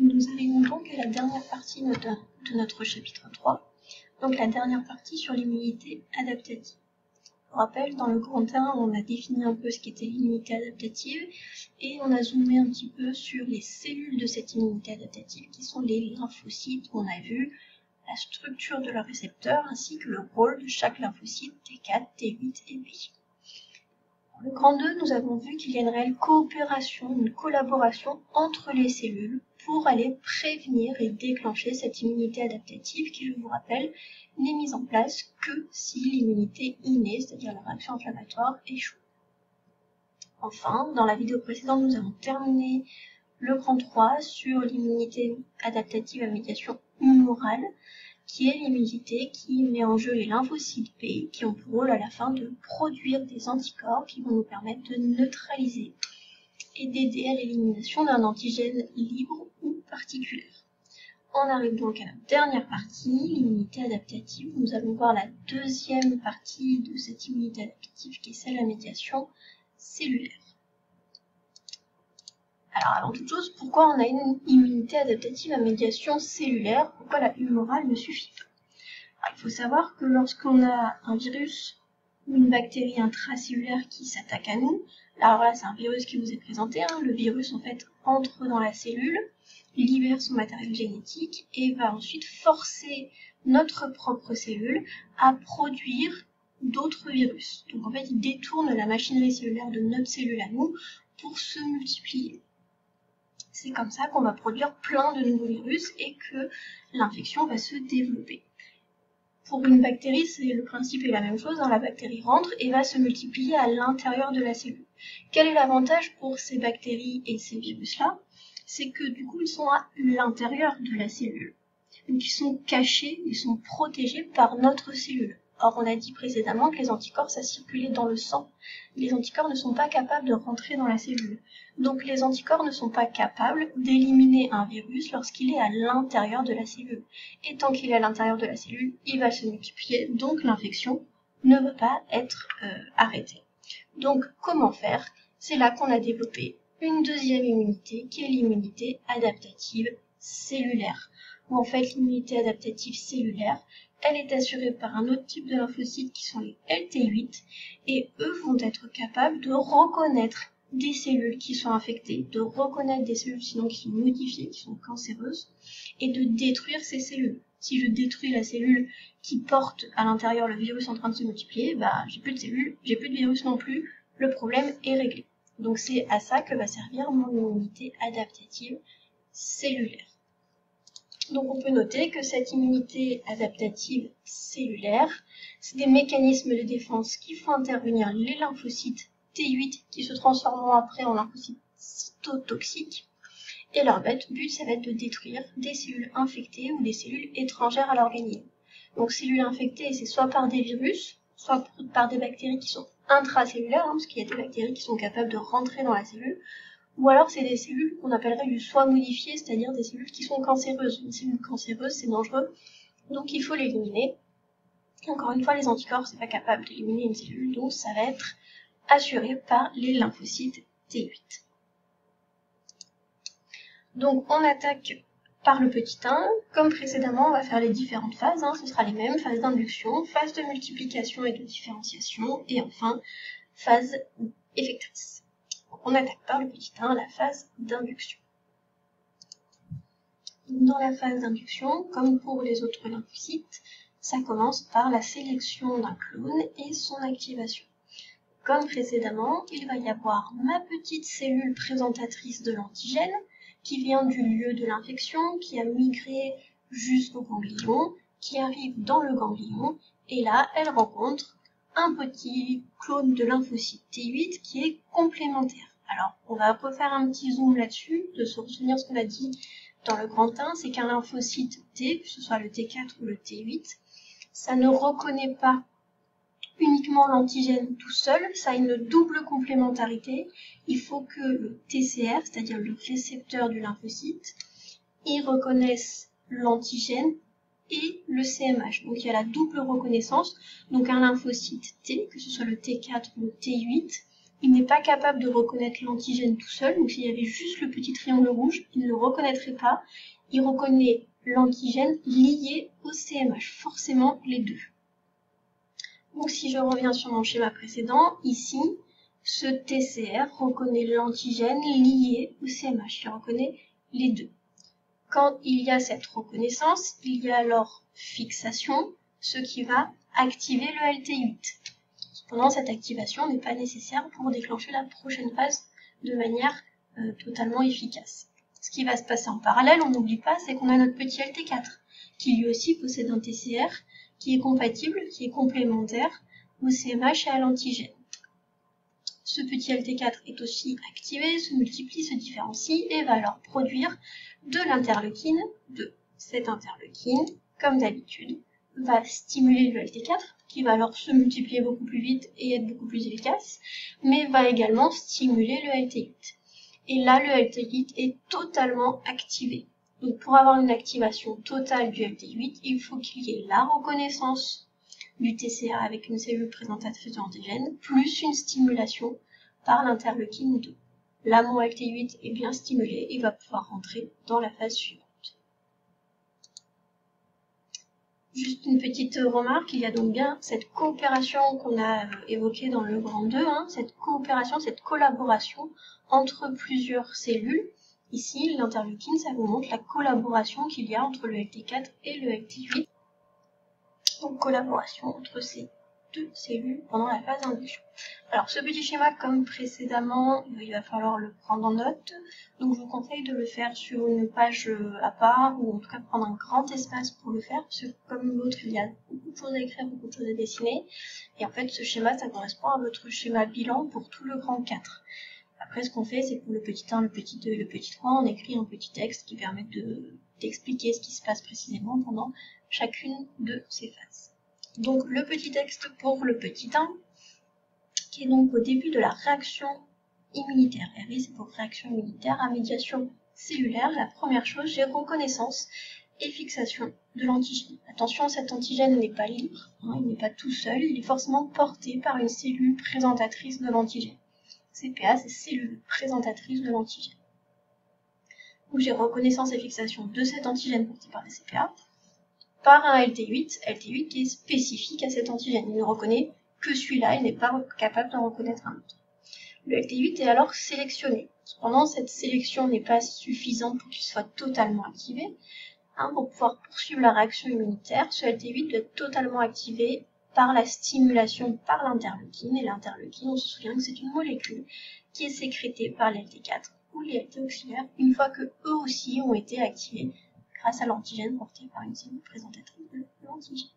Nous arrivons donc à la dernière partie de notre chapitre 3, donc la dernière partie sur l'immunité adaptative. Pour rappel, dans le grand 1, on a défini un peu ce qu'était l'immunité adaptative et on a zoomé un petit peu sur les cellules de cette immunité adaptative qui sont les lymphocytes. On a vu la structure de leurs récepteurs ainsi que le rôle de chaque lymphocyte T4, T8 et B. Dans le grand 2, nous avons vu qu'il y a une réelle coopération, une collaboration entre les cellules pour aller prévenir et déclencher cette immunité adaptative qui, je vous rappelle, n'est mise en place que si l'immunité innée, c'est-à-dire la réaction inflammatoire, échoue. Enfin, dans la vidéo précédente, nous avons terminé le grand 3 sur l'immunité adaptative à médiation humorale, qui est l'immunité qui met en jeu les lymphocytes B, qui ont pour rôle à la fin de produire des anticorps qui vont nous permettre de neutraliser et d'aider à l'élimination d'un antigène libre ou particulier. On arrive donc à la dernière partie, l'immunité adaptative. Nous allons voir la deuxième partie de cette immunité adaptative qui est celle à médiation cellulaire. Alors avant toute chose, pourquoi on a une immunité adaptative à médiation cellulaire? Pourquoi la humorale ne suffit pas? Alors, il faut savoir que lorsqu'on a un virus ou une bactérie intracellulaire qui s'attaque à nous, alors là c'est un virus qui vous est présenté, le virus en fait entre dans la cellule, libère son matériel génétique et va ensuite forcer notre propre cellule à produire d'autres virus. Donc en fait il détourne la machinerie cellulaire de notre cellule à nous pour se multiplier. C'est comme ça qu'on va produire plein de nouveaux virus et que l'infection va se développer. Pour une bactérie, le principe est la même chose, la bactérie rentre et va se multiplier à l'intérieur de la cellule. Quel est l'avantage pour ces bactéries et ces virus-là? C'est que du coup, ils sont à l'intérieur de la cellule. Donc ils sont cachés, ils sont protégés par notre cellule. Or, on a dit précédemment que les anticorps, ça circulait dans le sang. Les anticorps ne sont pas capables de rentrer dans la cellule. Donc, les anticorps ne sont pas capables d'éliminer un virus lorsqu'il est à l'intérieur de la cellule. Et tant qu'il est à l'intérieur de la cellule, il va se multiplier, donc l'infection ne va pas être arrêtée. Donc, comment faire? C'est là qu'on a développé une deuxième immunité, qui est l'immunité adaptative cellulaire. Où en fait, l'immunité adaptative cellulaire, elle est assurée par un autre type de lymphocytes qui sont les LT8 et eux vont être capables de reconnaître des cellules qui sont infectées, de reconnaître des cellules sinon qui sont modifiées, qui sont cancéreuses et de détruire ces cellules. Si je détruis la cellule qui porte à l'intérieur le virus en train de se multiplier, j'ai plus de cellules, j'ai plus de virus non plus, le problème est réglé. Donc c'est à ça que va servir mon immunité adaptative cellulaire. Donc on peut noter que cette immunité adaptative cellulaire, c'est des mécanismes de défense qui font intervenir les lymphocytes T8 qui se transformeront après en lymphocytes cytotoxiques. Et leur but, ça va être de détruire des cellules infectées ou des cellules étrangères à l'organisme. Donc cellules infectées, c'est soit par des virus, soit par des bactéries qui sont intracellulaires, parce qu'il y a des bactéries qui sont capables de rentrer dans la cellule, ou alors c'est des cellules qu'on appellerait du soi modifié, c'est-à-dire des cellules qui sont cancéreuses. Une cellule cancéreuse, c'est dangereux, donc il faut l'éliminer. Encore une fois, les anticorps, c'est pas capable d'éliminer une cellule, donc ça va être assuré par les lymphocytes T8. Donc on attaque par le petit 1, comme précédemment, on va faire les différentes phases, ce sera les mêmes, phase d'induction, phase de multiplication et de différenciation, et enfin, phase effectrice. On attaque par le petit 1 la phase d'induction. Dans la phase d'induction, comme pour les autres lymphocytes, ça commence par la sélection d'un clone et son activation. Comme précédemment, il va y avoir ma petite cellule présentatrice de l'antigène qui vient du lieu de l'infection, qui a migré jusqu'au ganglion, qui arrive dans le ganglion, et là, elle rencontre un petit clone de lymphocyte T8 qui est complémentaire. Alors, on va refaire un petit zoom là-dessus, de se souvenir ce qu'on a dit dans le grand 1, c'est qu'un lymphocyte T, que ce soit le T4 ou le T8, ça ne reconnaît pas uniquement l'antigène tout seul, ça a une double complémentarité. Il faut que le TCR, c'est-à-dire le récepteur du lymphocyte, il reconnaisse l'antigène et le CMH. Donc il y a la double reconnaissance. Donc un lymphocyte T, que ce soit le T4 ou le T8, il n'est pas capable de reconnaître l'antigène tout seul, donc s'il y avait juste le petit triangle rouge, il ne le reconnaîtrait pas. Il reconnaît l'antigène lié au CMH, forcément les deux. Donc si je reviens sur mon schéma précédent, ici, ce TCR reconnaît l'antigène lié au CMH, il reconnaît les deux. Quand il y a cette reconnaissance, il y a alors fixation, ce qui va activer le LT8. Cependant, cette activation n'est pas nécessaire pour déclencher la prochaine phase de manière totalement efficace. Ce qui va se passer en parallèle, on n'oublie pas, c'est qu'on a notre petit LT4, qui lui aussi possède un TCR, qui est compatible, qui est complémentaire au CMH et à l'antigène. Ce petit LT4 est aussi activé, se multiplie, se différencie et va alors produire de l'interleukine 2. Cette interleukine, comme d'habitude, va stimuler le LT4, qui va alors se multiplier beaucoup plus vite et être beaucoup plus efficace, mais va également stimuler le LT8. Et là, le LT8 est totalement activé. Donc pour avoir une activation totale du LT8, il faut qu'il y ait la reconnaissance du TCA avec une cellule présentatrice de l'antigène, plus une stimulation par l'interleukine 2. Là, mon LT8 est bien stimulé, il va pouvoir rentrer dans la phase suivante. Juste une petite remarque, il y a donc bien cette coopération qu'on a évoquée dans le grand 2, cette coopération, cette collaboration entre plusieurs cellules. Ici, l'interleukine, ça vous montre la collaboration qu'il y a entre le LT4 et le LT8. Donc, collaboration entre ces deux cellules pendant la phase d'induction. Alors, ce petit schéma, comme précédemment, il va falloir le prendre en note. Donc, je vous conseille de le faire sur une page à part, ou en tout cas prendre un grand espace pour le faire, parce que comme l'autre, il y a beaucoup de choses à écrire, beaucoup de choses à dessiner. Et en fait, ce schéma, ça correspond à votre schéma bilan pour tout le grand 4. Après, ce qu'on fait, c'est pour le petit 1, le petit 2 et le petit 3, on écrit un petit texte qui permet d'expliquer ce qui se passe précisément pendant chacune de ces phases. Donc, le petit texte pour le petit 1, qui est donc au début de la réaction immunitaire. RI, c'est pour réaction immunitaire à médiation cellulaire. La première chose, j'ai reconnaissance et fixation de l'antigène. Attention, cet antigène n'est pas libre, il n'est pas tout seul, il est forcément porté par une cellule présentatrice de l'antigène. CPA, c'est cellule présentatrice de l'antigène. Donc j'ai reconnaissance et fixation de cet antigène porté par les CPA par un LT8 qui est spécifique à cet antigène. Il ne reconnaît que celui-là, il n'est pas capable d'en reconnaître un autre. Le LT8 est alors sélectionné. Cependant, cette sélection n'est pas suffisante pour qu'il soit totalement activé. Pour pouvoir poursuivre la réaction immunitaire, ce LT8 doit être totalement activé par la stimulation par l'interleukine. Et l'interleukine, on se souvient que c'est une molécule qui est sécrétée par les LT4 ou les LT auxiliaires une fois que eux aussi ont été activés grâce à l'antigène porté par une cellule présentatrice de l'antigène.